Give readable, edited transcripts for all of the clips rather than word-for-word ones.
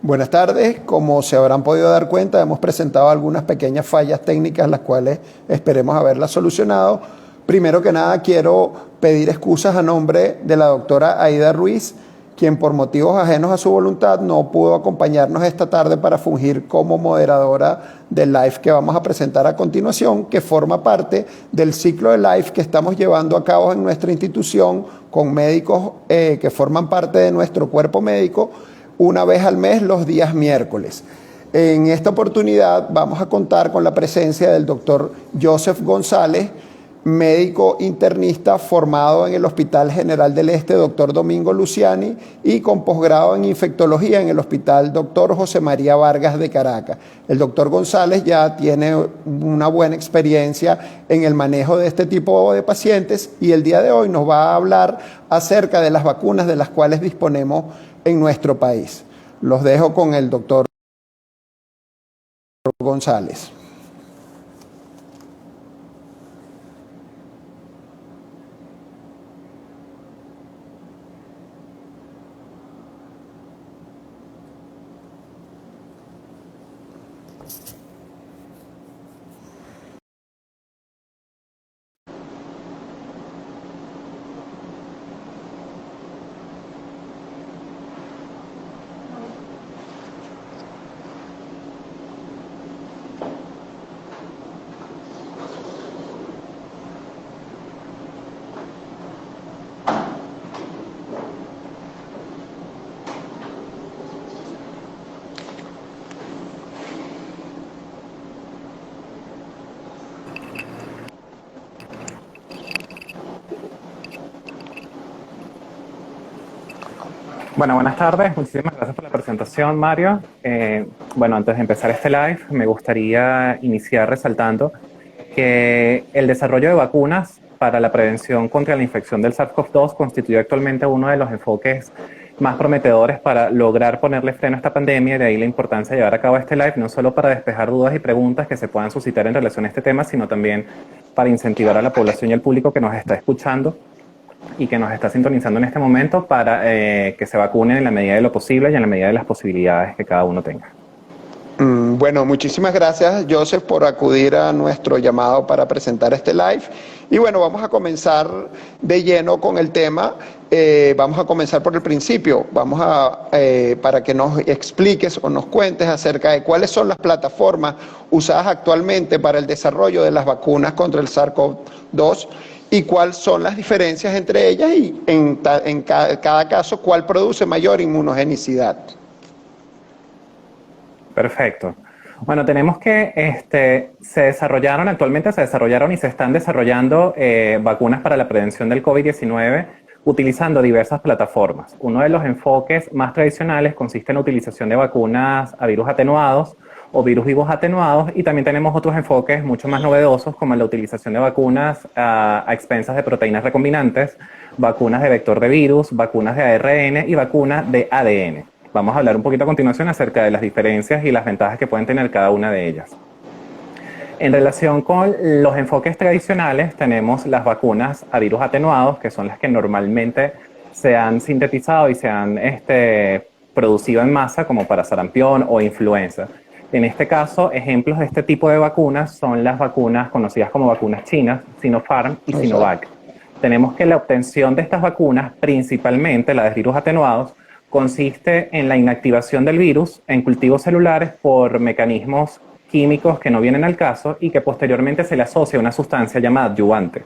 Buenas tardes, como se habrán podido dar cuenta, hemos presentado algunas pequeñas fallas técnicas, las cuales esperemos haberlas solucionado. Primero que nada, quiero pedir excusas a nombre de la doctora Aida Ruiz, quien por motivos ajenos a su voluntad no pudo acompañarnos esta tarde para fungir como moderadora del live que vamos a presentar a continuación, que forma parte del ciclo de live que estamos llevando a cabo en nuestra institución con médicos que forman parte de nuestro cuerpo médico, una vez al mes los días miércoles. En esta oportunidad vamos a contar con la presencia del doctor Joseph González, médico internista formado en el Hospital General del Este, doctor Domingo Luciani, y con posgrado en infectología en el Hospital Doctor José María Vargas de Caracas. El doctor González ya tiene una buena experiencia en el manejo de este tipo de pacientes y el día de hoy nos va a hablar acerca de las vacunas de las cuales disponemos en nuestro país. Los dejo con el doctor González. Bueno, buenas tardes. Muchísimas gracias por la presentación, Mario. Bueno, antes de empezar este live, me gustaría iniciar resaltando que el desarrollo de vacunas para la prevención contra la infección del SARS-CoV-2 constituye actualmente uno de los enfoques más prometedores para lograr ponerle freno a esta pandemia, y de ahí la importancia de llevar a cabo este live, no solo para despejar dudas y preguntas que se puedan suscitar en relación a este tema, sino también para incentivar a la población y al público que nos está escuchando y que nos está sintonizando en este momento para que se vacunen en la medida de lo posible y en la medida de las posibilidades que cada uno tenga. Bueno, muchísimas gracias, Joseph, por acudir a nuestro llamado para presentar este live. Y bueno, vamos a comenzar de lleno con el tema. Vamos a comenzar por el principio. Para que nos expliques o nos cuentes acerca de cuáles son las plataformas usadas actualmente para el desarrollo de las vacunas contra el SARS-CoV-2 y cuáles son las diferencias entre ellas y en cada caso cuál produce mayor inmunogenicidad. Perfecto. Bueno, tenemos que actualmente se desarrollaron y se están desarrollando vacunas para la prevención del COVID-19 utilizando diversas plataformas. Uno de los enfoques más tradicionales consiste en la utilización de vacunas a virus atenuados o virus vivos atenuados, y también tenemos otros enfoques mucho más novedosos como la utilización de vacunas a expensas de proteínas recombinantes, vacunas de vector de virus, vacunas de ARN y vacunas de ADN. Vamos a hablar un poquito a continuación acerca de las diferencias y las ventajas que pueden tener cada una de ellas. En relación con los enfoques tradicionales, tenemos las vacunas a virus atenuados, que son las que normalmente se han sintetizado y se han producido en masa, como para sarampión o influenza. En este caso, ejemplos de este tipo de vacunas son las vacunas conocidas como vacunas chinas, Sinopharm y Sinovac. Tenemos que la obtención de estas vacunas, principalmente la de virus atenuados, consiste en la inactivación del virus en cultivos celulares por mecanismos químicos que no vienen al caso y que posteriormente se le asocia a una sustancia llamada adyuvante.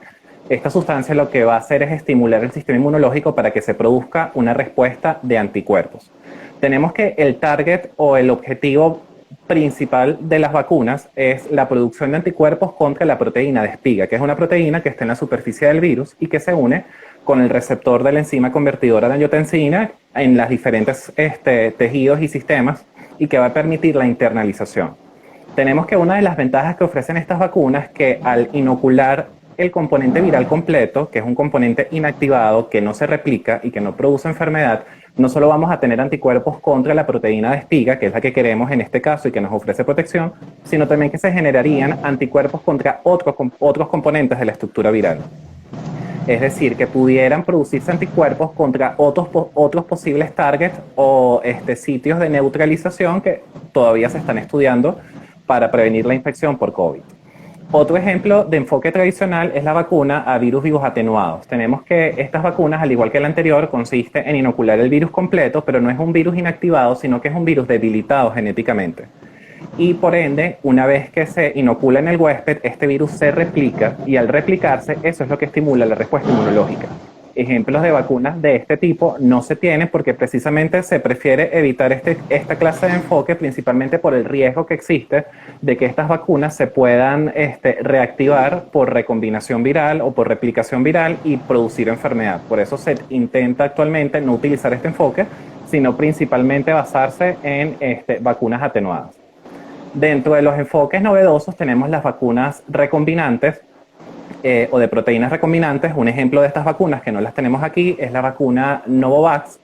Esta sustancia lo que va a hacer es estimular el sistema inmunológico para que se produzca una respuesta de anticuerpos. Tenemos que el target o el objetivo principal de las vacunas es la producción de anticuerpos contra la proteína de espiga, que es una proteína que está en la superficie del virus y que se une con el receptor de la enzima convertidora de angiotensina en los diferentes tejidos y sistemas, y que va a permitir la internalización. Tenemos que una de las ventajas que ofrecen estas vacunas es que al inocular el componente viral completo, que es un componente inactivado que no se replica y que no produce enfermedad, no solo vamos a tener anticuerpos contra la proteína de espiga, que es la que queremos en este caso y que nos ofrece protección, sino también que se generarían anticuerpos contra otros componentes de la estructura viral. Es decir, que pudieran producirse anticuerpos contra otros posibles targets o sitios de neutralización que todavía se están estudiando para prevenir la infección por COVID. Otro ejemplo de enfoque tradicional es la vacuna a virus vivos atenuados. Tenemos que estas vacunas, al igual que la anterior, consiste en inocular el virus completo, pero no es un virus inactivado, sino que es un virus debilitado genéticamente. Y por ende, una vez que se inocula en el huésped, este virus se replica y al replicarse, eso es lo que estimula la respuesta inmunológica. Ejemplos de vacunas de este tipo no se tienen porque precisamente se prefiere evitar esta clase de enfoque principalmente por el riesgo que existe de que estas vacunas se puedan reactivar por recombinación viral o por replicación viral y producir enfermedad. Por eso se intenta actualmente no utilizar este enfoque, sino principalmente basarse en vacunas atenuadas. Dentro de los enfoques novedosos tenemos las vacunas recombinantes o de proteínas recombinantes. Un ejemplo de estas vacunas que no las tenemos aquí es la vacuna Novavax,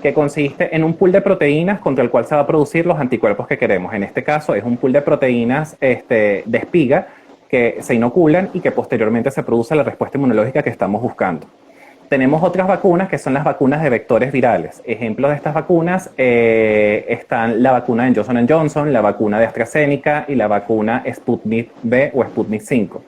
que consiste en un pool de proteínas contra el cual se va a producir los anticuerpos que queremos. En este caso es un pool de proteínas de espiga que se inoculan y que posteriormente se produce la respuesta inmunológica que estamos buscando. Tenemos otras vacunas que son las vacunas de vectores virales. Ejemplos de estas vacunas están la vacuna de Johnson & Johnson, la vacuna de AstraZeneca y la vacuna Sputnik V o Sputnik 5.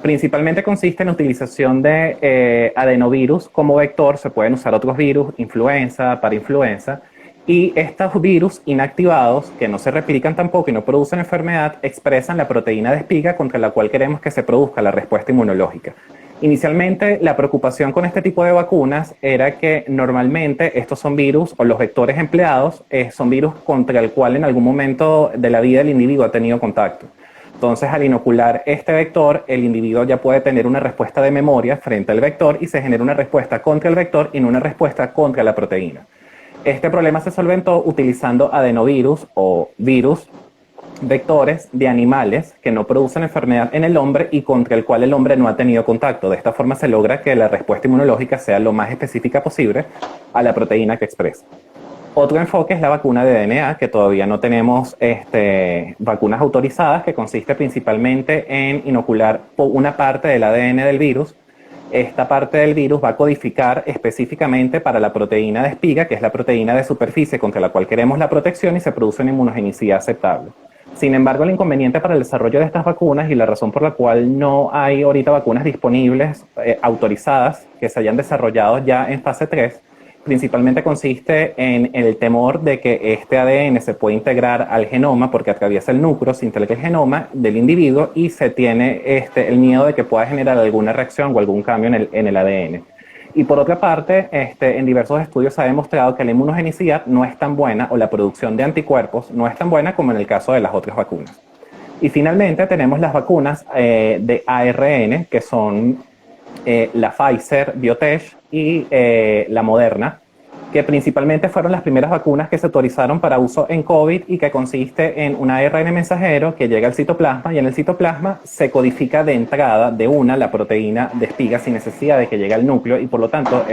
Principalmente consiste en la utilización de adenovirus como vector. Se pueden usar otros virus, influenza, parainfluenza, y estos virus inactivados, que no se replican tampoco y no producen enfermedad, expresan la proteína de espiga contra la cual queremos que se produzca la respuesta inmunológica. Inicialmente, la preocupación con este tipo de vacunas era que normalmente estos son virus, o los vectores empleados, son virus contra el cual en algún momento de la vida el individuo ha tenido contacto. Entonces, al inocular este vector, el individuo ya puede tener una respuesta de memoria frente al vector y se genera una respuesta contra el vector y no una respuesta contra la proteína. Este problema se solventó utilizando adenovirus o virus vectores de animales que no producen enfermedad en el hombre y contra el cual el hombre no ha tenido contacto. De esta forma se logra que la respuesta inmunológica sea lo más específica posible a la proteína que expresa. Otro enfoque es la vacuna de DNA, que todavía no tenemos vacunas autorizadas, que consiste principalmente en inocular una parte del ADN del virus. Esta parte del virus va a codificar específicamente para la proteína de espiga, que es la proteína de superficie contra la cual queremos la protección, y se produce una inmunogenicidad aceptable. Sin embargo, el inconveniente para el desarrollo de estas vacunas y la razón por la cual no hay ahorita vacunas disponibles autorizadas que se hayan desarrollado ya en fase 3, principalmente consiste en el temor de que este ADN se puede integrar al genoma porque atraviesa el núcleo, se integra el genoma del individuo y se tiene el miedo de que pueda generar alguna reacción o algún cambio en el ADN. Y por otra parte, en diversos estudios se ha demostrado que la inmunogenicidad no es tan buena o la producción de anticuerpos no es tan buena como en el caso de las otras vacunas. Y finalmente tenemos las vacunas de ARN, que son la Pfizer, BioNTech y la Moderna, que principalmente fueron las primeras vacunas que se autorizaron para uso en COVID y que consiste en un ARN mensajero que llega al citoplasma y en el citoplasma se codifica de entrada de la proteína de espiga sin necesidad de que llegue al núcleo y por lo tanto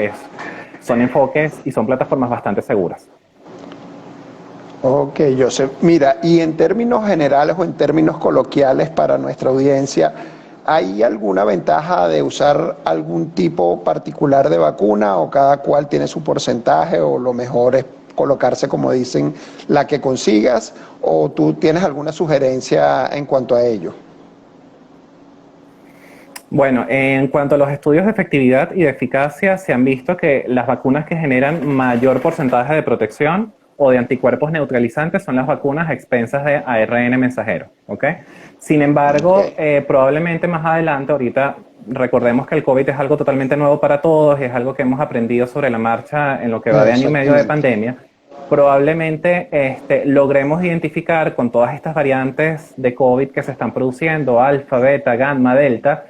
son enfoques y son plataformas bastante seguras. Ok, Joseph. Mira, y en términos generales o en términos coloquiales para nuestra audiencia, ¿hay alguna ventaja de usar algún tipo particular de vacuna o cada cual tiene su porcentaje o lo mejor es colocarse, como dicen, la que consigas, o tú tienes alguna sugerencia en cuanto a ello? Bueno, en cuanto a los estudios de efectividad y de eficacia, se han visto que las vacunas que generan mayor porcentaje de protección o de anticuerpos neutralizantes son las vacunas a expensas de ARN mensajero, ¿ok? Sin embargo, probablemente más adelante, ahorita recordemos que el COVID es algo totalmente nuevo para todos, es algo que hemos aprendido sobre la marcha en lo que va de año y medio de pandemia. Probablemente logremos identificar con todas estas variantes de COVID que se están produciendo, alfa, beta, gamma, delta,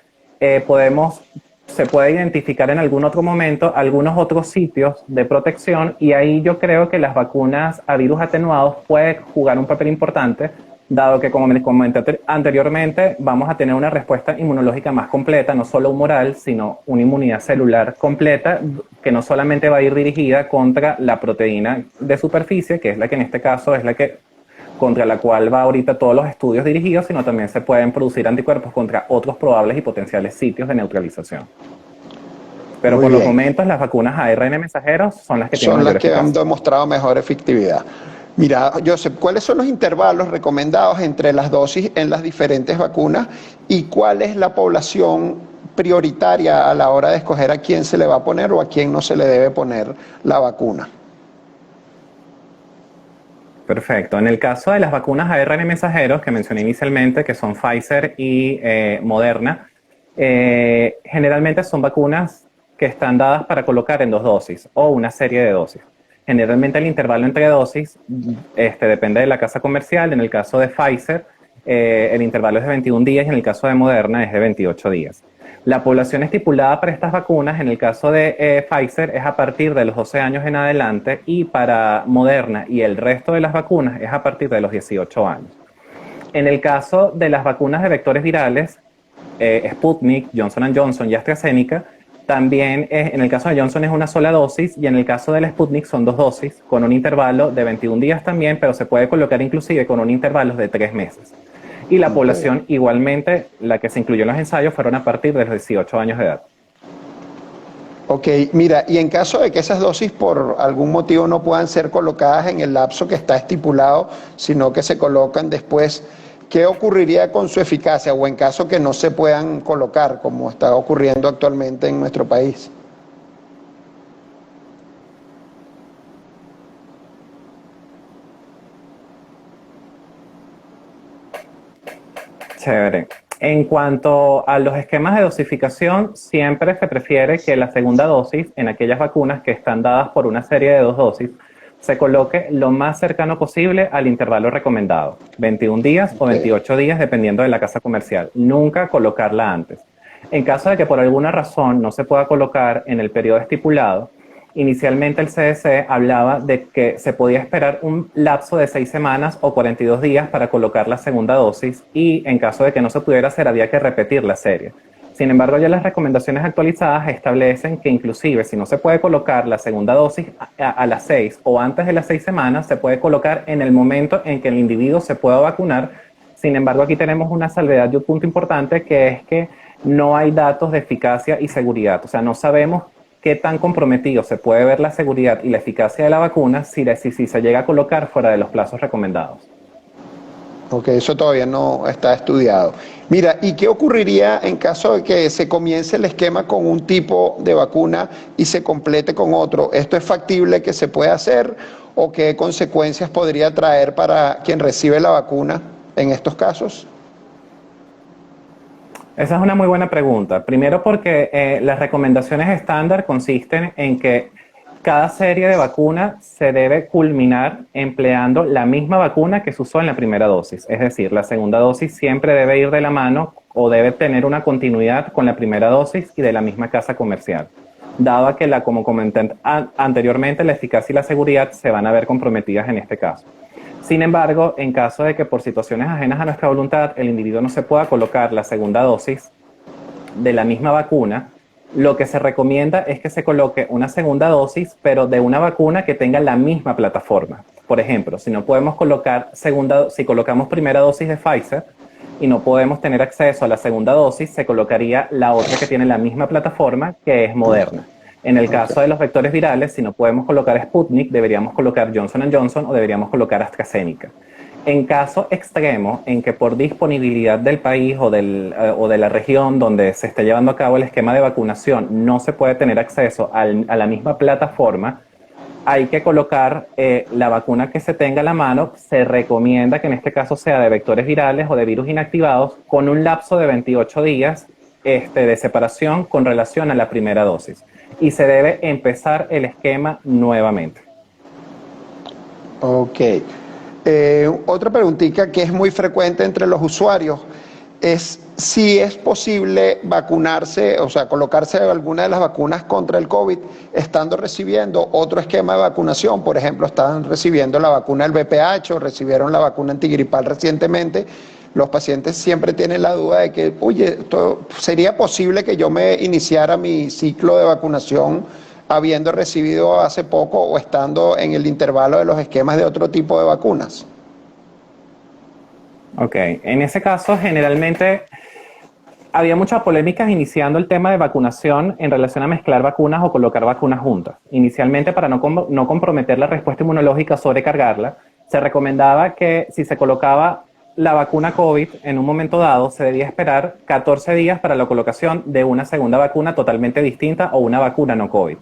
se puede identificar en algún otro momento algunos otros sitios de protección y ahí yo creo que las vacunas a virus atenuados pueden jugar un papel importante, dado que, como me comenté anteriormente, vamos a tener una respuesta inmunológica más completa, no solo humoral, sino una inmunidad celular completa, que no solamente va a ir dirigida contra la proteína de superficie, que es la que en este caso es la que contra la cual va ahorita todos los estudios dirigidos, sino también se pueden producir anticuerpos contra otros probables y potenciales sitios de neutralización. Pero Muy por los bien. momentos las vacunas ARN mensajeros son las que tienen Son las mayor que han eficacia. demostrado mejor efectividad. Mira, Joseph, ¿cuáles son los intervalos recomendados entre las dosis en las diferentes vacunas y cuál es la población prioritaria a la hora de escoger a quién se le va a poner o a quién no se le debe poner la vacuna? Perfecto. En el caso de las vacunas ARN mensajeros que mencioné inicialmente, que son Pfizer y Moderna, generalmente son vacunas que están dadas para colocar en 2 dosis o una serie de dosis. Generalmente el intervalo entre dosis depende de la casa comercial. En el caso de Pfizer, el intervalo es de 21 días y en el caso de Moderna es de 28 días. La población estipulada para estas vacunas, en el caso de Pfizer, es a partir de los 12 años en adelante y para Moderna y el resto de las vacunas es a partir de los 18 años. En el caso de las vacunas de vectores virales, Sputnik, Johnson Johnson y AstraZeneca, también en el caso de Johnson es una sola dosis y en el caso del Sputnik son 2 dosis, con un intervalo de 21 días también, pero se puede colocar inclusive con un intervalo de 3 meses. Y la Okay. población igualmente, la que se incluyó en los ensayos, fueron a partir de los 18 años de edad. Ok, mira, y en caso de que esas dosis por algún motivo no puedan ser colocadas en el lapso que está estipulado, sino que se colocan después, ¿qué ocurriría con su eficacia o en caso que no se puedan colocar, como está ocurriendo actualmente en nuestro país? Chévere. En cuanto a los esquemas de dosificación, siempre se prefiere que la segunda dosis, en aquellas vacunas que están dadas por una serie de 2 dosis, se coloque lo más cercano posible al intervalo recomendado, 21 días o Ok. 28 días, dependiendo de la casa comercial. Nunca colocarla antes. En caso de que por alguna razón no se pueda colocar en el periodo estipulado, inicialmente el CDC hablaba de que se podía esperar un lapso de 6 semanas o 42 días para colocar la segunda dosis y en caso de que no se pudiera hacer había que repetir la serie. Sin embargo, ya las recomendaciones actualizadas establecen que inclusive si no se puede colocar la segunda dosis a las 6 o antes de las 6 semanas, se puede colocar en el momento en que el individuo se pueda vacunar. Sin embargo, aquí tenemos una salvedad y un punto importante que es que no hay datos de eficacia y seguridad. O sea, no sabemos qué tan comprometido se puede ver la seguridad y la eficacia de la vacuna si se llega a colocar fuera de los plazos recomendados. Ok, eso todavía no está estudiado. Mira, ¿y qué ocurriría en caso de que se comience el esquema con un tipo de vacuna y se complete con otro? ¿Esto es factible que se pueda hacer o qué consecuencias podría traer para quien recibe la vacuna en estos casos? Esa es una muy buena pregunta. Primero porque las recomendaciones estándar consisten en que cada serie de vacuna se debe culminar empleando la misma vacuna que se usó en la primera dosis. Es decir, la segunda dosis siempre debe ir de la mano o debe tener una continuidad con la primera dosis y de la misma casa comercial. Dado a que, como comenté anteriormente, la eficacia y la seguridad se van a ver comprometidas en este caso. Sin embargo, en caso de que por situaciones ajenas a nuestra voluntad el individuo no se pueda colocar la segunda dosis de la misma vacuna, lo que se recomienda es que se coloque una segunda dosis, pero de una vacuna que tenga la misma plataforma. Por ejemplo, si no podemos colocar si colocamos primera dosis de Pfizer y no podemos tener acceso a la segunda dosis, se colocaría la otra que tiene la misma plataforma, que es Moderna. En el Ok. caso de los vectores virales, si no podemos colocar Sputnik, deberíamos colocar Johnson Johnson o deberíamos colocar AstraZeneca. En caso extremo, en que por disponibilidad del país o de la región donde se esté llevando a cabo el esquema de vacunación no se puede tener acceso a la misma plataforma, hay que colocar la vacuna que se tenga a la mano. Se recomienda que en este caso sea de vectores virales o de virus inactivados con un lapso de 28 días de separación con relación a la primera dosis. Y se debe empezar el esquema nuevamente. Ok. Otra preguntita que es muy frecuente entre los usuarios es si es posible vacunarse, o sea, colocarse alguna de las vacunas contra el COVID estando recibiendo otro esquema de vacunación. Por ejemplo, están recibiendo la vacuna del VPH o recibieron la vacuna antigripal recientemente. Los pacientes siempre tienen la duda de que, oye, ¿sería posible que yo me iniciara mi ciclo de vacunación habiendo recibido hace poco o estando en el intervalo de los esquemas de otro tipo de vacunas? Ok, en ese caso generalmente había muchas polémicas iniciando el tema de vacunación en relación a mezclar vacunas o colocar vacunas juntas. Inicialmente, para no comprometer la respuesta inmunológica o sobrecargarla, se recomendaba que si se colocaba la vacuna COVID en un momento dado, se debía esperar 14 días para la colocación de una segunda vacuna totalmente distinta o una vacuna no COVID.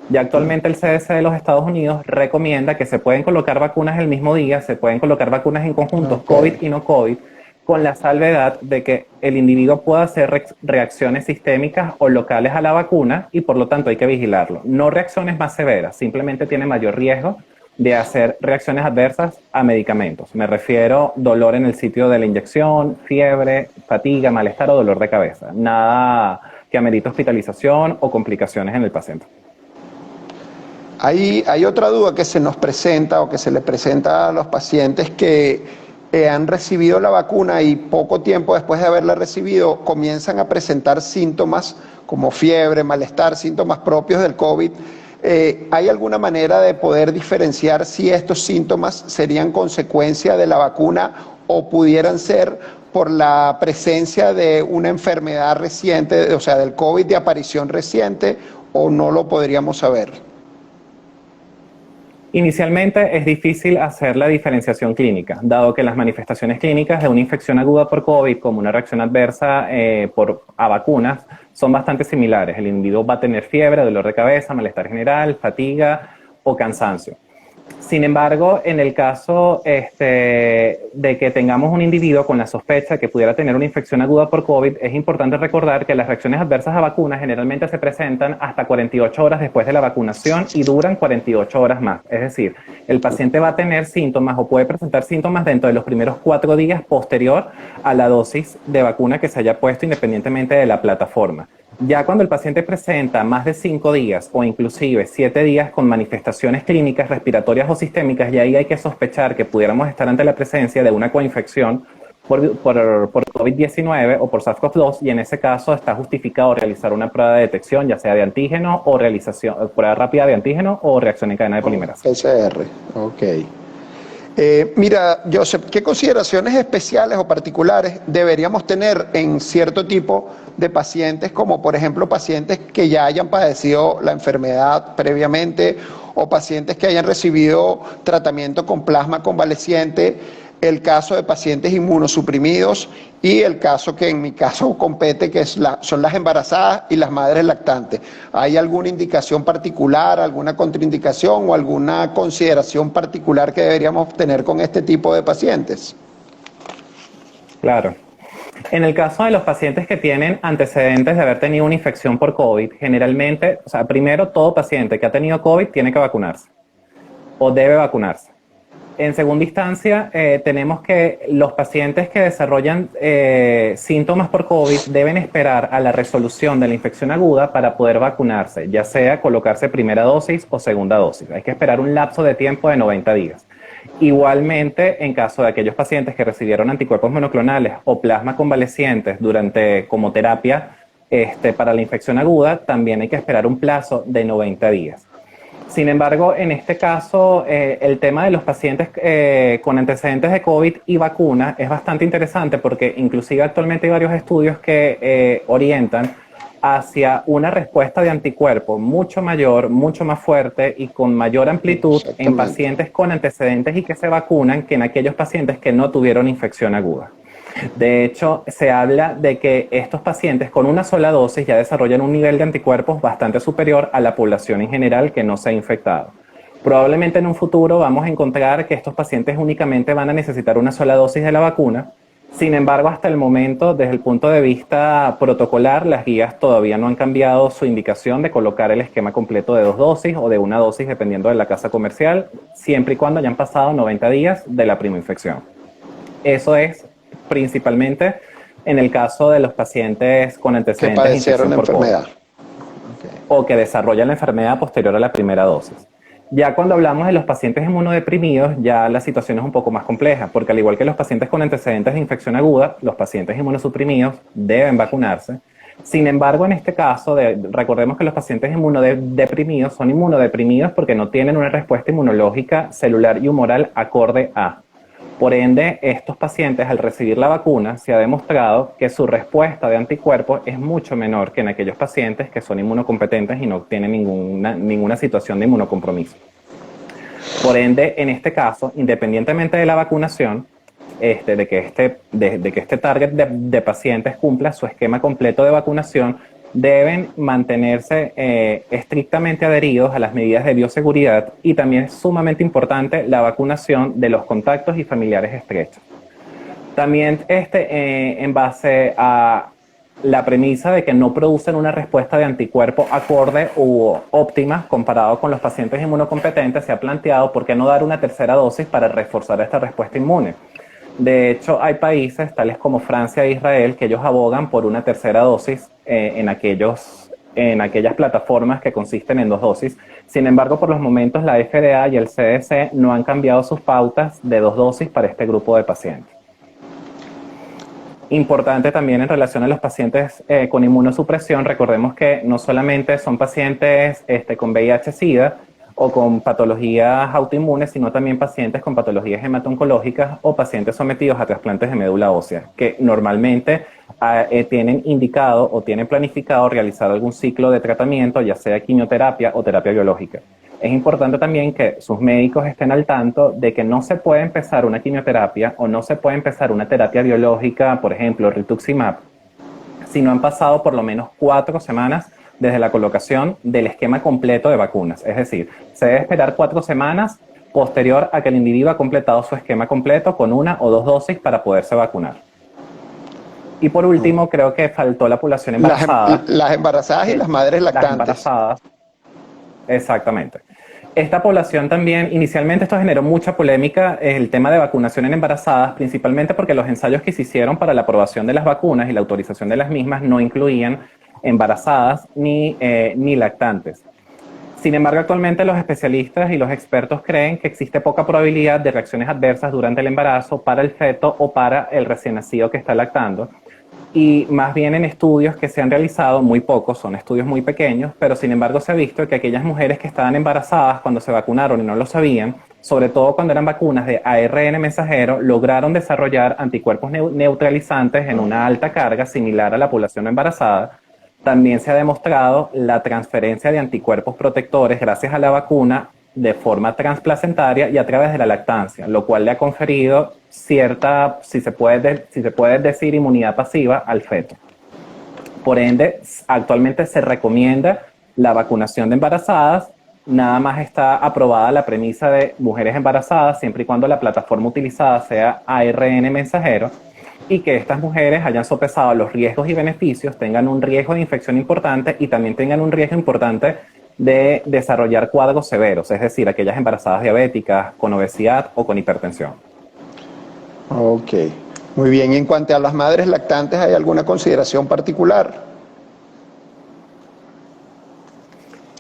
Ya actualmente el CDC de los Estados Unidos recomienda que se pueden colocar vacunas el mismo día, se pueden colocar vacunas en conjunto, COVID y no COVID, con la salvedad de que el individuo pueda hacer reacciones sistémicas o locales a la vacuna y por lo tanto hay que vigilarlo. No reacciones más severas, simplemente tiene mayor riesgo de hacer reacciones adversas a medicamentos. Me refiero dolor en el sitio de la inyección, fiebre, fatiga, malestar o dolor de cabeza. Nada que amerite hospitalización o complicaciones en el paciente. Hay otra duda que se nos presenta o que se le presenta a los pacientes que han recibido la vacuna y poco tiempo después de haberla recibido comienzan a presentar síntomas como fiebre, malestar, síntomas propios del COVID. ¿Hay alguna manera de poder diferenciar si estos síntomas serían consecuencia de la vacuna o pudieran ser por la presencia de una enfermedad reciente, o sea, del COVID de aparición reciente, o no lo podríamos saber? Inicialmente es difícil hacer la diferenciación clínica, dado que las manifestaciones clínicas de una infección aguda por COVID, como una reacción adversa a vacunas, son bastante similares. El individuo va a tener fiebre, dolor de cabeza, malestar general, fatiga o cansancio. Sin embargo, en el caso de que tengamos un individuo con la sospecha que pudiera tener una infección aguda por COVID, es importante recordar que las reacciones adversas a vacunas generalmente se presentan hasta 48 horas después de la vacunación y duran 48 horas más. Es decir, el paciente va a tener síntomas o puede presentar síntomas dentro de los primeros 4 días posterior a la dosis de vacuna que se haya puesto independientemente de la plataforma. Ya cuando el paciente presenta más de 5 días o inclusive 7 días con manifestaciones clínicas respiratorias o sistémicas, y ahí hay que sospechar que pudiéramos estar ante la presencia de una coinfección por COVID-19 o por SARS-CoV-2, y en ese caso está justificado realizar una prueba de detección, ya sea de antígeno o prueba rápida de antígeno o reacción en cadena de polimerasa. PCR, ok. Mira, Joseph, ¿qué consideraciones especiales o particulares deberíamos tener en cierto tipo de pacientes, como por ejemplo pacientes que ya hayan padecido la enfermedad previamente o pacientes que hayan recibido tratamiento con plasma convaleciente, el caso de pacientes inmunosuprimidos y el caso que en mi caso compete, que son las embarazadas y las madres lactantes? ¿Hay alguna indicación particular, alguna contraindicación o alguna consideración particular que deberíamos tener con este tipo de pacientes? Claro. En el caso de los pacientes que tienen antecedentes de haber tenido una infección por COVID, generalmente, o sea, primero todo paciente que ha tenido COVID tiene que vacunarse o debe vacunarse. En segunda instancia, tenemos que los pacientes que desarrollan síntomas por COVID deben esperar a la resolución de la infección aguda para poder vacunarse, ya sea colocarse primera dosis o segunda dosis. Hay que esperar un lapso de tiempo de 90 días. Igualmente, en caso de aquellos pacientes que recibieron anticuerpos monoclonales o plasma convalecientes como terapia para la infección aguda, también hay que esperar un plazo de 90 días. Sin embargo, en este caso, el tema de los pacientes con antecedentes de COVID y vacuna es bastante interesante porque inclusive actualmente hay varios estudios que orientan hacia una respuesta de anticuerpos mucho mayor, mucho más fuerte y con mayor amplitud en pacientes con antecedentes y que se vacunan que en aquellos pacientes que no tuvieron infección aguda. De hecho, se habla de que estos pacientes con una sola dosis ya desarrollan un nivel de anticuerpos bastante superior a la población en general que no se ha infectado. Probablemente en un futuro vamos a encontrar que estos pacientes únicamente van a necesitar una sola dosis de la vacuna. Sin embargo, hasta el momento, desde el punto de vista protocolar, las guías todavía no han cambiado su indicación de colocar el esquema completo de 2 dosis o de una dosis, dependiendo de la casa comercial, siempre y cuando hayan pasado 90 días de la prima infección. Eso es principalmente en el caso de los pacientes con antecedentes de infección por COVID o que desarrollan la enfermedad posterior a la primera dosis. Ya cuando hablamos de los pacientes inmunodeprimidos, ya la situación es un poco más compleja, porque al igual que los pacientes con antecedentes de infección aguda, los pacientes inmunosuprimidos deben vacunarse. Sin embargo, en este caso, recordemos que los pacientes inmunodeprimidos son inmunodeprimidos porque no tienen una respuesta inmunológica celular y humoral acorde a. Por ende, estos pacientes al recibir la vacuna se ha demostrado que su respuesta de anticuerpos es mucho menor que en aquellos pacientes que son inmunocompetentes y no tienen ninguna situación de inmunocompromiso. Por ende, en este caso, independientemente de la vacunación, de que este target de pacientes cumpla su esquema completo de vacunación, deben mantenerse estrictamente adheridos a las medidas de bioseguridad, y también es sumamente importante la vacunación de los contactos y familiares estrechos. También en base a la premisa de que no producen una respuesta de anticuerpo acorde u óptima comparado con los pacientes inmunocompetentes, se ha planteado por qué no dar una tercera dosis para reforzar esta respuesta inmune. De hecho, hay países tales como Francia e Israel que ellos abogan por una tercera dosis en aquellas plataformas que consisten en 2 dosis. Sin embargo, por los momentos la FDA y el CDC no han cambiado sus pautas de 2 dosis para este grupo de pacientes. Importante también en relación a los pacientes con inmunosupresión, recordemos que no solamente son pacientes con VIH-Sida o con patologías autoinmunes, sino también pacientes con patologías hemato-oncológicas o pacientes sometidos a trasplantes de médula ósea, que normalmente tienen indicado o tienen planificado realizar algún ciclo de tratamiento, ya sea quimioterapia o terapia biológica. Es importante también que sus médicos estén al tanto de que no se puede empezar una quimioterapia o no se puede empezar una terapia biológica, por ejemplo, rituximab, si no han pasado por lo menos 4 semanas desde la colocación del esquema completo de vacunas. Es decir, se debe esperar 4 semanas posterior a que el individuo ha completado su esquema completo con 1 o 2 dosis para poderse vacunar. Y por último, creo que faltó la población embarazada. Las embarazadas y las madres lactantes. Las embarazadas. Exactamente. Esta población también, inicialmente esto generó mucha polémica, el tema de vacunación en embarazadas, principalmente porque los ensayos que se hicieron para la aprobación de las vacunas y la autorización de las mismas no incluían embarazadas ni lactantes. Sin embargo, actualmente los especialistas y los expertos creen que existe poca probabilidad de reacciones adversas durante el embarazo para el feto o para el recién nacido que está lactando. Y más bien en estudios que se han realizado, muy pocos, son estudios muy pequeños, pero sin embargo se ha visto que aquellas mujeres que estaban embarazadas cuando se vacunaron y no lo sabían, sobre todo cuando eran vacunas de ARN mensajero, lograron desarrollar anticuerpos neutralizantes en una alta carga similar a la población embarazada. También se ha demostrado la transferencia de anticuerpos protectores gracias a la vacuna de forma transplacentaria y a través de la lactancia, lo cual le ha conferido cierta, si se puede decir, inmunidad pasiva al feto. Por ende, actualmente se recomienda la vacunación de embarazadas. Nada más está aprobada la premisa de mujeres embarazadas siempre y cuando la plataforma utilizada sea ARN mensajero, y que estas mujeres hayan sopesado los riesgos y beneficios, tengan un riesgo de infección importante y también tengan un riesgo importante de desarrollar cuadros severos, es decir, aquellas embarazadas diabéticas, con obesidad o con hipertensión. Ok, muy bien. Y en cuanto a las madres lactantes, ¿hay alguna consideración particular?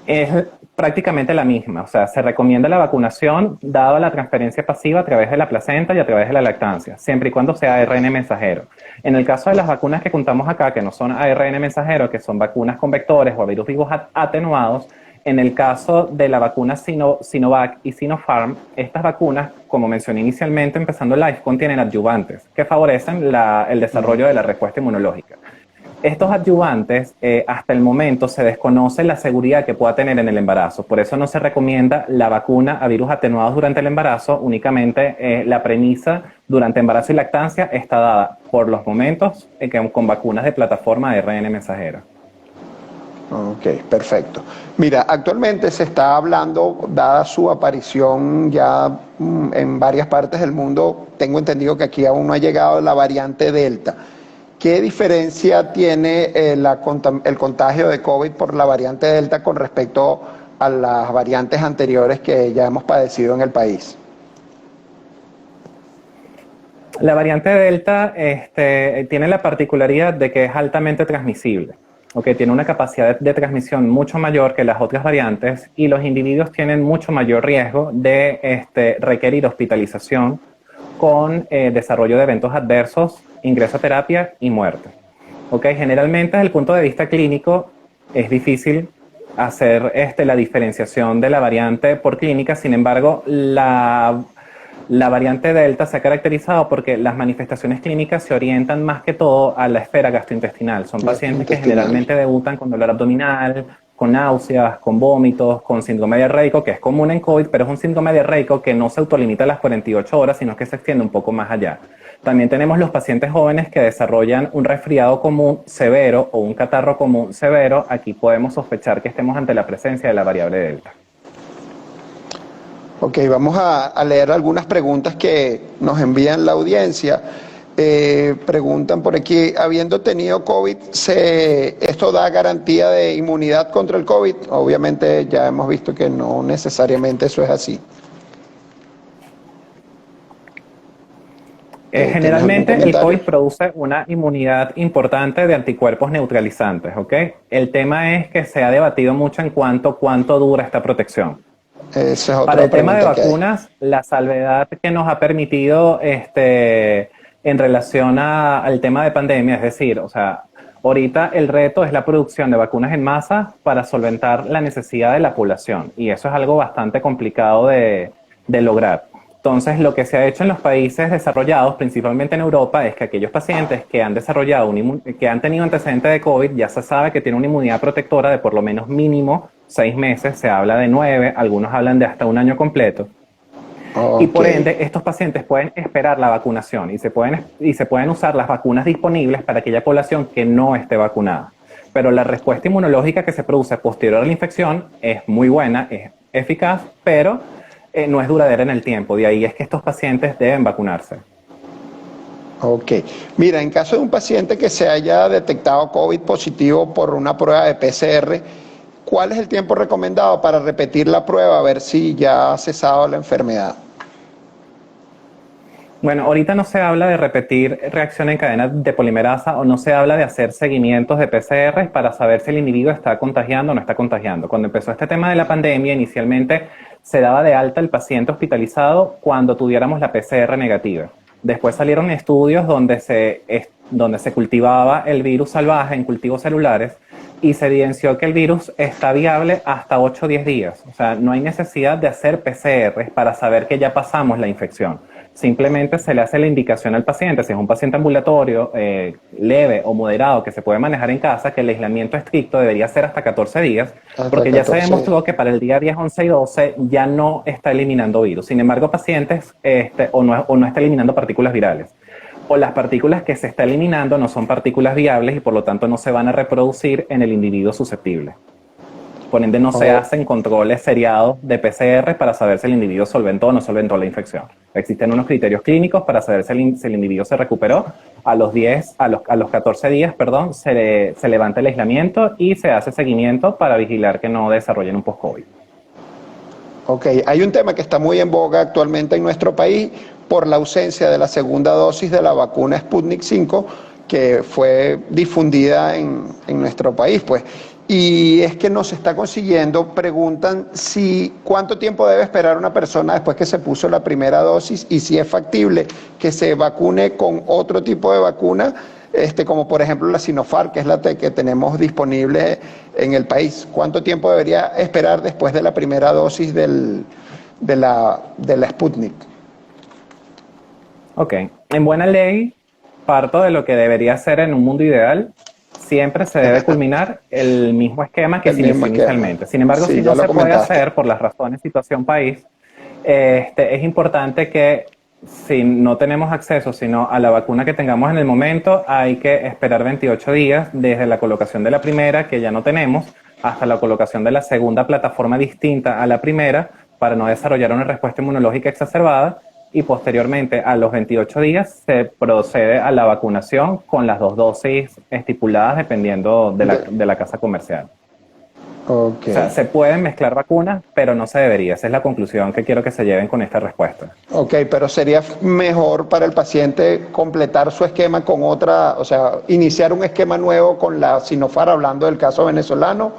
Es prácticamente la misma, o sea, se recomienda la vacunación dada la transferencia pasiva a través de la placenta y a través de la lactancia, siempre y cuando sea ARN mensajero. En el caso de las vacunas que contamos acá, que no son ARN mensajero, que son vacunas con vectores o virus vivos atenuados, en el caso de la vacuna Sinovac y Sinopharm, estas vacunas, como mencioné inicialmente empezando el live, contienen adyuvantes que favorecen el desarrollo de la respuesta inmunológica. Estos adyuvantes, hasta el momento se desconoce la seguridad que pueda tener en el embarazo. Por eso no se recomienda la vacuna a virus atenuados durante el embarazo. Únicamente la premisa durante embarazo y lactancia está dada por los momentos con vacunas de plataforma de ARN mensajera. Ok, perfecto. Mira, actualmente se está hablando, dada su aparición ya en varias partes del mundo, tengo entendido que aquí aún no ha llegado la variante Delta. ¿Qué diferencia tiene el contagio de COVID por la variante Delta con respecto a las variantes anteriores que ya hemos padecido en el país? La variante Delta tiene la particularidad de que es altamente transmisible, ¿okay? Tiene una capacidad de transmisión mucho mayor que las otras variantes y los individuos tienen mucho mayor riesgo de requerir hospitalización con desarrollo de eventos adversos, ingreso a terapia y muerte. ¿Okay? Generalmente, desde el punto de vista clínico, es difícil hacer la diferenciación de la variante por clínica. Sin embargo, la La variante Delta se ha caracterizado porque las manifestaciones clínicas se orientan más que todo a la esfera gastrointestinal. Son pacientes que generalmente debutan con dolor abdominal, con náuseas, con vómitos, con síndrome diarreico, que es común en COVID, pero es un síndrome diarreico que no se autolimita a las 48 horas, sino que se extiende un poco más allá. También tenemos los pacientes jóvenes que desarrollan un resfriado común severo o un catarro común severo. Aquí podemos sospechar que estemos ante la presencia de la variable Delta. Ok, vamos a leer algunas preguntas que nos envían la audiencia. Preguntan por aquí, habiendo tenido COVID, ¿esto da garantía de inmunidad contra el COVID? Obviamente ya hemos visto que no necesariamente eso es así. Generalmente el COVID produce una inmunidad importante de anticuerpos neutralizantes, ¿ok? El tema es que se ha debatido mucho en cuánto dura esta protección. Para el tema de vacunas, la salvedad que nos ha permitido en relación al tema de pandemia, es decir, o sea, ahorita el reto es la producción de vacunas en masa para solventar la necesidad de la población, y eso es algo bastante complicado de lograr. Entonces, lo que se ha hecho en los países desarrollados, principalmente en Europa, es que aquellos pacientes que han desarrollado que han tenido antecedentes de COVID, ya se sabe que tienen una inmunidad protectora de por lo menos mínimo 6 meses, se habla de 9, algunos hablan de hasta un año completo. Okay. Y por ende, estos pacientes pueden esperar la vacunación y se pueden usar las vacunas disponibles para aquella población que no esté vacunada. Pero la respuesta inmunológica que se produce posterior a la infección es muy buena, es eficaz, pero no es duradera en el tiempo. De ahí es que estos pacientes deben vacunarse. Ok. Mira, en caso de un paciente que se haya detectado COVID positivo por una prueba de PCR, ¿cuál es el tiempo recomendado para repetir la prueba a ver si ya ha cesado la enfermedad? Bueno, ahorita no se habla de repetir reacción en cadena de polimerasa o no se habla de hacer seguimientos de PCR para saber si el individuo está contagiando o no está contagiando. Cuando empezó este tema de la pandemia, inicialmente se daba de alta el paciente hospitalizado cuando tuviéramos la PCR negativa. Después salieron estudios donde se cultivaba el virus salvaje en cultivos celulares y se evidenció que el virus está viable hasta 8 o 10 días. O sea, no hay necesidad de hacer PCR para saber que ya pasamos la infección. Simplemente se le hace la indicación al paciente, si es un paciente ambulatorio, leve o moderado que se puede manejar en casa, que el aislamiento estricto debería ser hasta 14 días, porque ya se demostró que para el día 10, 11 y 12 ya no está eliminando virus. Sin embargo, pacientes o no está eliminando partículas virales. O las partículas que se está eliminando no son partículas viables y por lo tanto no se van a reproducir en el individuo susceptible. Por ende no se hacen controles seriados de PCR para saber si el individuo solventó o no solventó la infección. Existen unos criterios clínicos para saber si el individuo se recuperó. A los 14 días, perdón, se levanta el aislamiento y se hace seguimiento para vigilar que no desarrollen un post-COVID. Ok, hay un tema que está muy en boga actualmente en nuestro país por la ausencia de la segunda dosis de la vacuna Sputnik 5 que fue difundida en nuestro país, pues. Y es que no se está consiguiendo. Preguntan cuánto tiempo debe esperar una persona después que se puso la primera dosis y si es factible que se vacune con otro tipo de vacuna, como por ejemplo la Sinopharm, que es la que tenemos disponible en el país. ¿Cuánto tiempo debería esperar después de la primera dosis de la Sputnik? Ok, en buena ley, parto de lo que debería ser en un mundo ideal. Siempre se debe culminar el mismo esquema que se inició inicialmente. Sin embargo, si no se puede hacer por las razones situación país, es importante que si no tenemos acceso sino a la vacuna que tengamos en el momento, hay que esperar 28 días desde la colocación de la primera, que ya no tenemos, hasta la colocación de la segunda plataforma distinta a la primera para no desarrollar una respuesta inmunológica exacerbada. Y posteriormente, a los 28 días, se procede a la vacunación con las 2 dosis estipuladas dependiendo de la casa comercial. Okay. O sea, se pueden mezclar vacunas, pero no se debería. Esa es la conclusión que quiero que se lleven con esta respuesta. Ok, pero sería mejor para el paciente completar su esquema con otra, o sea, iniciar un esquema nuevo con la Sinopharm, hablando del caso venezolano,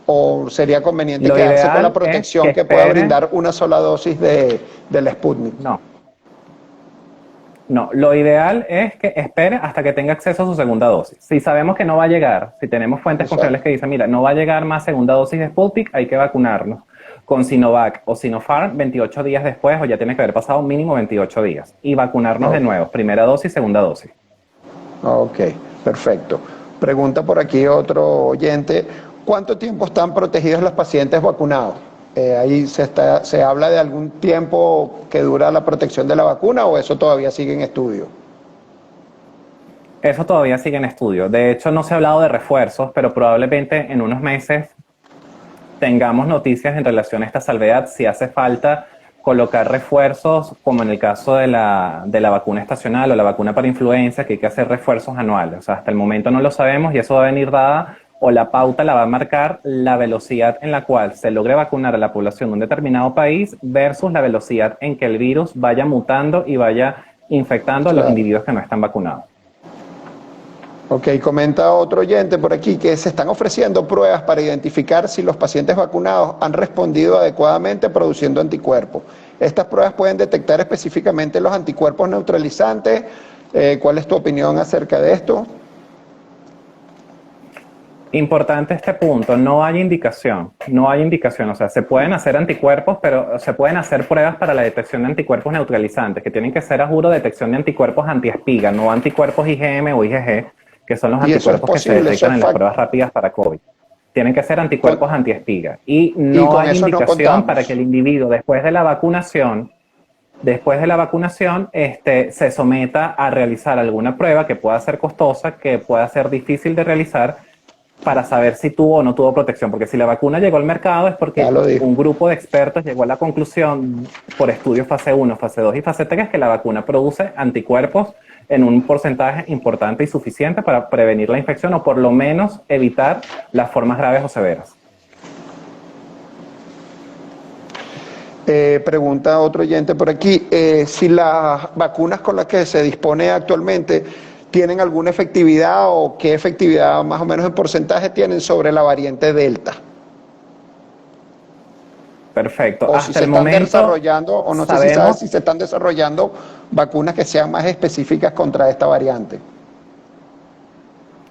o sería conveniente quedarse con la protección que pueda brindar una sola dosis de la Sputnik. No, lo ideal es que espere hasta que tenga acceso a su segunda dosis. Si sabemos que no va a llegar, si tenemos fuentes confiables que dicen, mira, no va a llegar más segunda dosis de Sputnik, hay que vacunarnos. Con Sinovac o Sinopharm, 28 días después, o ya tiene que haber pasado mínimo 28 días. Y vacunarnos de nuevo, primera dosis, segunda dosis. Ok, perfecto. Pregunta por aquí otro oyente, ¿cuánto tiempo están protegidos los pacientes vacunados? Ahí se habla de algún tiempo que dura la protección de la vacuna o eso todavía sigue en estudio. Eso todavía sigue en estudio. De hecho, no se ha hablado de refuerzos, pero probablemente en unos meses tengamos noticias en relación a esta salvedad, si hace falta colocar refuerzos, como en el caso de la vacuna estacional o la vacuna para influenza, que hay que hacer refuerzos anuales. O sea, hasta el momento no lo sabemos y eso va a venir dada, o la pauta la va a marcar la velocidad en la cual se logre vacunar a la población de un determinado país versus la velocidad en que el virus vaya mutando y vaya infectando a los individuos que no están vacunados. Ok, comenta otro oyente por aquí que se están ofreciendo pruebas para identificar si los pacientes vacunados han respondido adecuadamente produciendo anticuerpos. Estas pruebas pueden detectar específicamente los anticuerpos neutralizantes. ¿Cuál es tu opinión acerca de esto? Importante este punto, no hay indicación, o sea, se pueden hacer anticuerpos, pero se pueden hacer pruebas para la detección de anticuerpos neutralizantes, que tienen que ser, a juro, detección de anticuerpos antiespiga, no anticuerpos IgM o IgG, que son los anticuerpos que se detectan en las pruebas rápidas para COVID. Tienen que ser anticuerpos antiespiga. Y no hay indicación para que el individuo, después de la vacunación, se someta a realizar alguna prueba que pueda ser costosa, que pueda ser difícil de realizar, para saber si tuvo o no tuvo protección. Porque si la vacuna llegó al mercado es porque un grupo de expertos llegó a la conclusión, por estudios fase 1, fase 2 y fase 3, que la vacuna produce anticuerpos en un porcentaje importante y suficiente para prevenir la infección o por lo menos evitar las formas graves o severas. Pregunta otro oyente por aquí, si las vacunas con las que se dispone actualmente tienen alguna efectividad o qué efectividad más o menos en porcentaje tienen sobre la variante Delta. Perfecto. O Hasta si se el están momento desarrollando, o no sé si sabes si se están desarrollando vacunas que sean más específicas contra esta variante.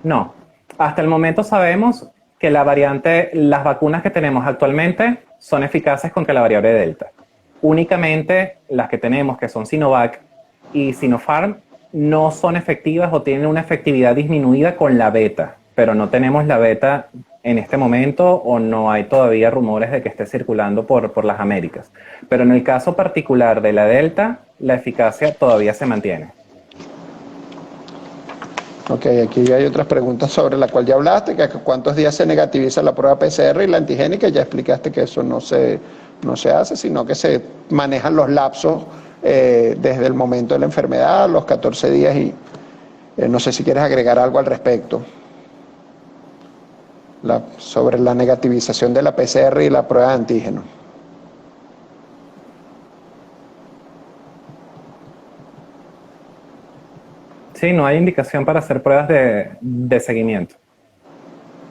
No. Hasta el momento sabemos que las vacunas que tenemos actualmente son eficaces contra la variable Delta. Únicamente las que tenemos, que son Sinovac y Sinopharm, no son efectivas o tienen una efectividad disminuida con la beta, pero no tenemos la beta en este momento o no hay todavía rumores de que esté circulando por las Américas. Pero en el caso particular de la Delta, la eficacia todavía se mantiene. Ok, aquí hay otras preguntas sobre la cual ya hablaste, que cuántos días se negativiza la prueba PCR y la antigénica, ya explicaste que eso no se hace, sino que se manejan los lapsos desde el momento de la enfermedad, los 14 días y no sé si quieres agregar algo al respecto. Sobre la negativización de la PCR y la prueba de antígeno. Sí, no hay indicación para hacer pruebas de seguimiento.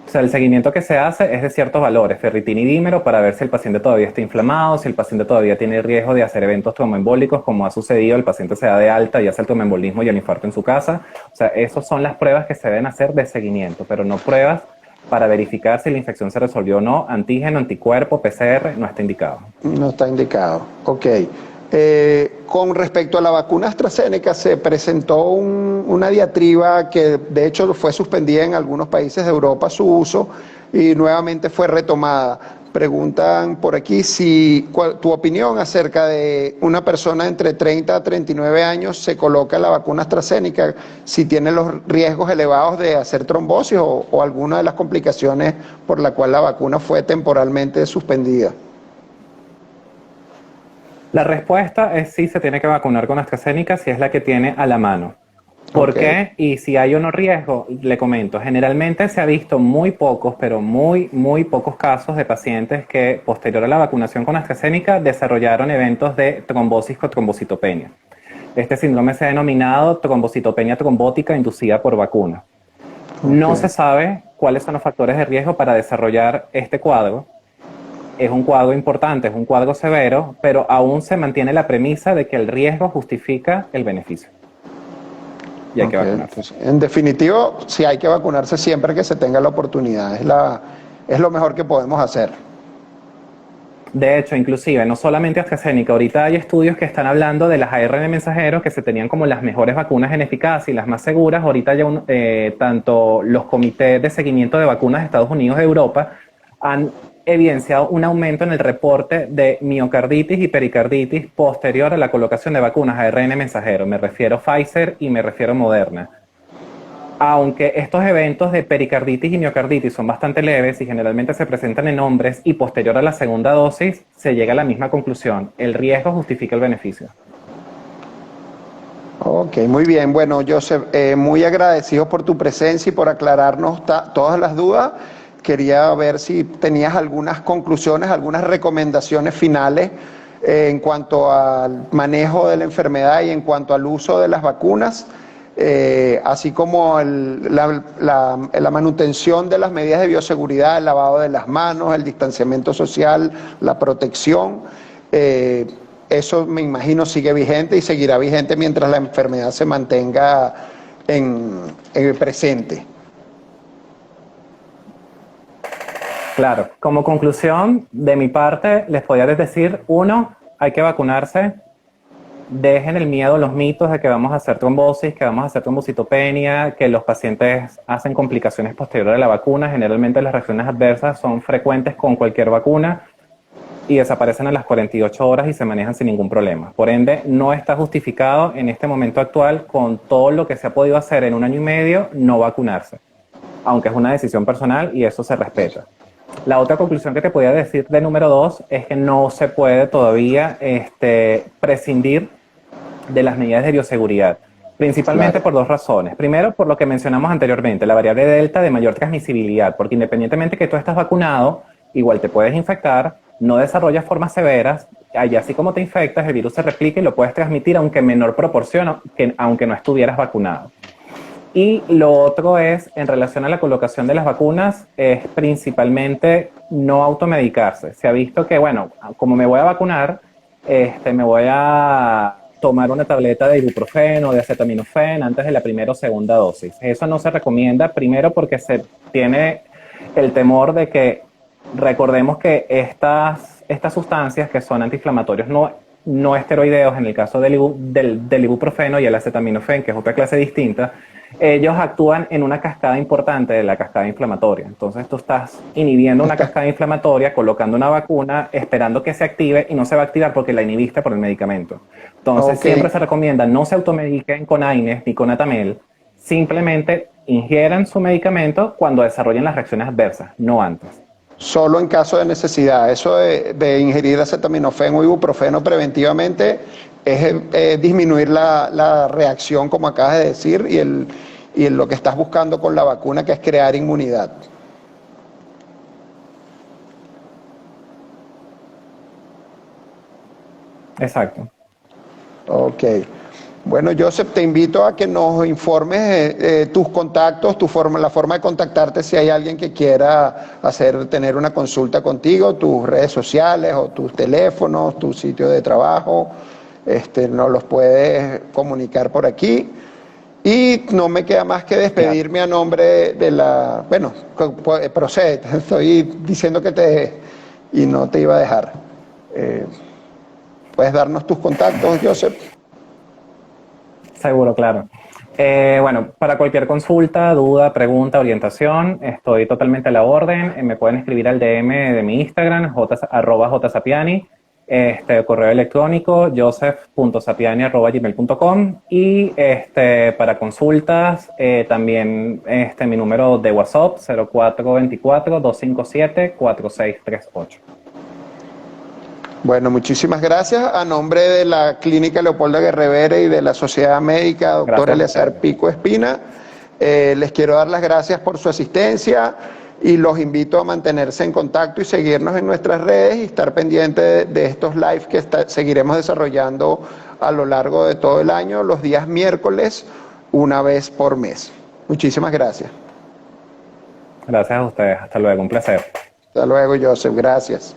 O sea, el seguimiento que se hace es de ciertos valores, ferritina y dímero, para ver si el paciente todavía está inflamado, si el paciente todavía tiene riesgo de hacer eventos tromboembólicos, como ha sucedido, el paciente se da de alta y hace el tromboembolismo y el infarto en su casa. O sea, esas son las pruebas que se deben hacer de seguimiento, pero no pruebas para verificar si la infección se resolvió o no. Antígeno, anticuerpo, PCR, no está indicado. No está indicado, ok. Con respecto a la vacuna AstraZeneca, se presentó una diatriba que de hecho fue suspendida en algunos países de Europa su uso y nuevamente fue retomada. Preguntan por aquí tu opinión acerca de una persona entre 30 a 39 años se coloca la vacuna AstraZeneca, si tiene los riesgos elevados de hacer trombosis o alguna de las complicaciones por la cual la vacuna fue temporalmente suspendida. La respuesta es sí, se tiene que vacunar con AstraZeneca si es la que tiene a la mano. ¿Por qué? Y si hay o no riesgo, le comento. Generalmente se ha visto muy pocos, pero muy pocos casos de pacientes que posterior a la vacunación con AstraZeneca desarrollaron eventos de trombosis con trombocitopenia. Este síndrome se ha denominado trombocitopenia trombótica inducida por vacuna. No se sabe cuáles son los factores de riesgo para desarrollar este cuadro. Es un cuadro importante, es un cuadro severo, pero aún se mantiene la premisa de que el riesgo justifica el beneficio. Y hay que vacunarse. Pues, en definitivo, sí hay que vacunarse siempre que se tenga la oportunidad. Es lo mejor que podemos hacer. De hecho, inclusive, no solamente AstraZeneca, ahorita hay estudios que están hablando de las ARN mensajeros que se tenían como las mejores vacunas en eficacia y las más seguras. Ahorita ya tanto los comités de seguimiento de vacunas de Estados Unidos y Europa han evidenciado un aumento en el reporte de miocarditis y pericarditis posterior a la colocación de vacunas ARN mensajero. Me refiero a Pfizer y me refiero a Moderna. Aunque estos eventos de pericarditis y miocarditis son bastante leves y generalmente se presentan en hombres y posterior a la segunda dosis, se llega a la misma conclusión. El riesgo justifica el beneficio. Ok, muy bien. Bueno, Joseph, muy agradecido por tu presencia y por aclararnos todas las dudas. Quería ver si tenías algunas conclusiones, algunas recomendaciones finales en cuanto al manejo de la enfermedad y en cuanto al uso de las vacunas. Así como la manutención de las medidas de bioseguridad, el lavado de las manos, el distanciamiento social, la protección. Eso me imagino sigue vigente y seguirá vigente mientras la enfermedad se mantenga en presente. Claro, como conclusión, de mi parte, les podría decir, uno, hay que vacunarse. Dejen el miedo, los mitos de que vamos a hacer trombosis, que vamos a hacer trombocitopenia, que los pacientes hacen complicaciones posteriores a la vacuna. Generalmente las reacciones adversas son frecuentes con cualquier vacuna y desaparecen a las 48 horas y se manejan sin ningún problema. Por ende, no está justificado en este momento actual, con todo lo que se ha podido hacer en 1 año y medio, no vacunarse, aunque es una decisión personal y eso se respeta. La otra conclusión que te podía decir de número 2 es que no se puede todavía prescindir de las medidas de bioseguridad, principalmente por 2 razones. Primero, por lo que mencionamos anteriormente, la variable delta de mayor transmisibilidad, porque independientemente que tú estás vacunado, igual te puedes infectar, no desarrollas formas severas, y así como te infectas, el virus se replica y lo puedes transmitir aunque en menor proporción, aunque no estuvieras vacunado. Y lo otro es, en relación a la colocación de las vacunas, es principalmente no automedicarse. Se ha visto que, bueno, como me voy a vacunar, me voy a tomar una tableta de ibuprofeno o de acetaminofén antes de la primera o segunda dosis. Eso no se recomienda, primero porque se tiene el temor de que, recordemos que estas sustancias que son antiinflamatorios no esteroideos, en el caso del ibuprofeno y el acetaminofén, que es otra clase distinta, ellos actúan en una cascada importante de la cascada inflamatoria. Entonces tú estás inhibiendo una cascada inflamatoria, colocando una vacuna, esperando que se active y no se va a activar porque la inhibiste por el medicamento. Entonces siempre se recomienda no se automediquen con AINES ni con Atamel, simplemente ingieran su medicamento cuando desarrollen las reacciones adversas, no antes. Solo en caso de necesidad. Eso de ingerir acetaminofén o ibuprofeno preventivamente es disminuir la reacción, como acabas de decir, y lo que estás buscando con la vacuna, que es crear inmunidad. Exacto. Ok. Bueno, Joseph, te invito a que nos informes tus contactos, la forma de contactarte si hay alguien que quiera tener una consulta contigo, tus redes sociales o tus teléfonos, tu sitio de trabajo. Nos los puedes comunicar por aquí. Y no me queda más que despedirme a nombre de la... Bueno, procede, estoy diciendo y no te iba a dejar. ¿Puedes darnos tus contactos, Joseph? Seguro, claro. Bueno, para cualquier consulta, duda, pregunta, orientación, estoy totalmente a la orden. Me pueden escribir al DM de mi Instagram, @jsapiani, correo electrónico, joseph.sapiani@gmail.com, y para consultas, también mi número de WhatsApp, 0424-257-4638. Bueno, muchísimas gracias. A nombre de la Clínica Leopoldo Guerrevere y de la Sociedad Médica Doctor Eleazar Pico Espina, les quiero dar las gracias por su asistencia y los invito a mantenerse en contacto y seguirnos en nuestras redes y estar pendientes de estos live que seguiremos desarrollando a lo largo de todo el año, los días miércoles, una vez por mes. Muchísimas gracias. Gracias a ustedes. Hasta luego. Un placer. Hasta luego, Joseph. Gracias.